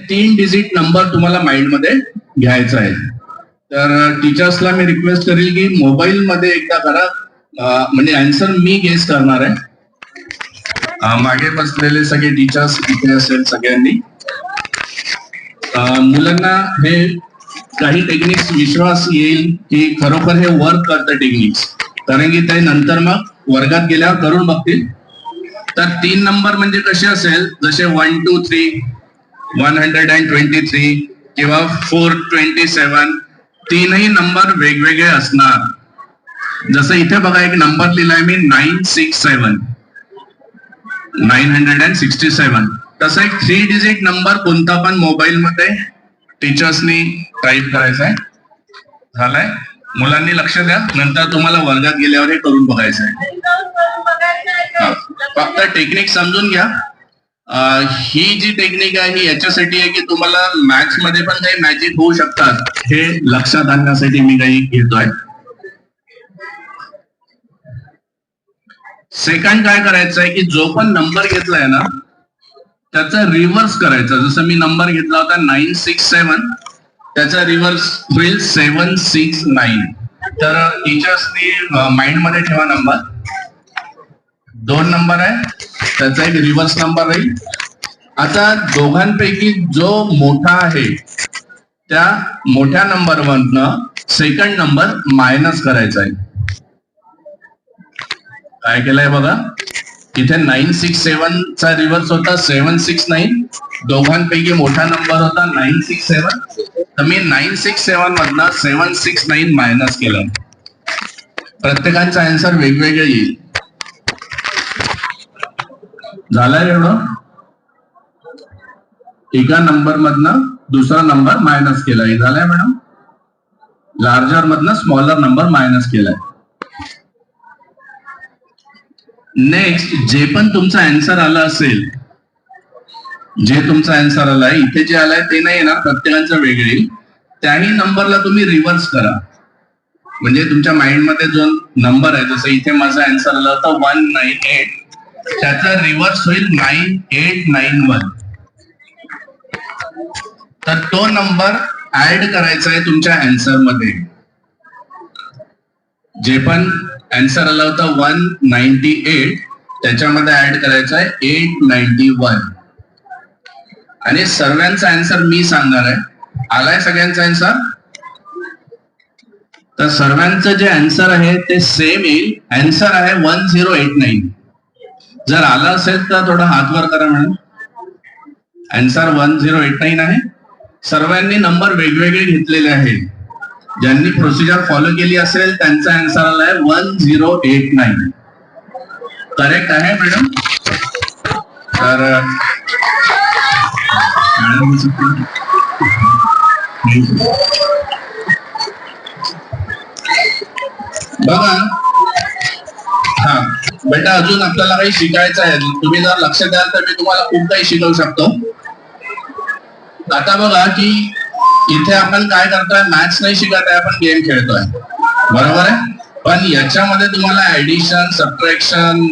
3 digit number तुम्हाला mind मध्ये घ्यायचा आहे. तर टीचर्सला मी रिक्वेस्ट करेल की मोबाईल मध्ये एकदा करा, म्हणजे आन्सर मी गेस करणार आहे. मागे बसलेले सगळे टीचर्स इथे असेल सगळ्यांनी. मुलांना हे काही टेक्निक्स विश्वास येईल की खरोखर हे वर्क करतं टेक्निक्स, कारण की ते नंतर मग वर्गात गेल्यावर करून बघतील. तर 3 नंबर म्हणजे कसे असेल, जसे 1 2 3 123 किंवा 427, तीनही नंबर वेगवेगळे असणार. जसं इथे बघा एक नंबर लिहिलाय मी 967 967. तसा एक 3 डिजिट नंबर कोणता पण मोबाईल मध्ये टीचर्सनी टाईप करायचा आहे. झालाय, मुलांनी लक्ष द्या, नंतर तुम्हाला वर्गात गेल्यावर हे करून बघायचं आहे. फक्त टेक्निक समजून घ्या. ही जी टेक्निक आहे ही याच्यासाठी आहे की तुम्हाला मॅथ्स मध्ये पण काही मॅजिक होऊ शकतात हे लक्षात आणण्यासाठी मी काही घेतोय. सेकंड काय करायचं आहे की जो पण नंबर घेतलाय ना त्याचा रिव्हर्स करायचा. जसं मी नंबर घेतला होता 967, त्याचा रिव्हर्स होईल 769. तर टीचर्सनी माइंड मध्ये ठेवा नंबर. 2 नंबर आहे, त्याचा एक रिव्हर्स नंबर राहील. आता दोघांपैकी जो मोठा आहे त्या मोठ्या नंबर मधनं सेकंड नंबर मायनस करायचा आहे. काय केलंय बघा, इथे 967 चा रिव्हर्स होता 769, दोघांपैकी मोठा नंबर होता 967, तर मी 967 मधनं 769 मायनस केलं. प्रत्येकाचा आन्सर वेगवेगळे येईल. झालंय एवढं. एका नंबर मधनं दुसरा नंबर मायनस केलाय. झालाय मॅडम. लार्जर मधनं स्मॉलर नंबर मायनस केलाय. नेक्स्ट, जे पण तुमचा आन्सर आला असेल, जे तुमचा आन्सर आलाय इथे जे आलाय ते नाही येणार, प्रत्येकाचं वेगळे येईल. त्याही नंबरला तुम्ही रिव्हर्स करा. म्हणजे तुमच्या माइंड मध्ये जो नंबर आहे, जसं इथे माझा आन्सर आला होता 198, त्याचा रिव्हर्स होईल 9891. तर तो नंबर ऍड करायचा आहे तुमच्या आन्सर मध्ये. जे पण आन्सर आला होता 198 त्याच्यामध्ये ऍड करायचा आहे 891. आणि सर्वांचा आन्सर मी सांगणार आहे. आलाय सगळ्यांचा आन्सर? तर सर्वांचं जे आन्सर आहे ते सेम येईल. आन्सर आहे 1089. जर आला असेल तर थोडा हात वर करा मॅडम. आन्सर 1089 आहे. सर्वांनी नंबर वेगवेगळे घेतलेले आहेत. ज्यांनी प्रोसिजर फॉलो केली असेल त्यांचा आन्सर आलाय 1089. करेक्ट आहे मॅडम. तर बघा, हा बेटा अजून आपल्याला काही शिकायचं आहे. तुम्ही जर लक्ष द्याल तर मी तुम्हाला खूप काही शिकवू शकतो. आता बघा की इथे आपण काय करतोय, मॅथ्स नाही शिकत आहे, आपण गेम खेळतोय, बरोबर आहे. पण याच्यामध्ये तुम्हाला ऍडिशन, सबट्रॅक्शन,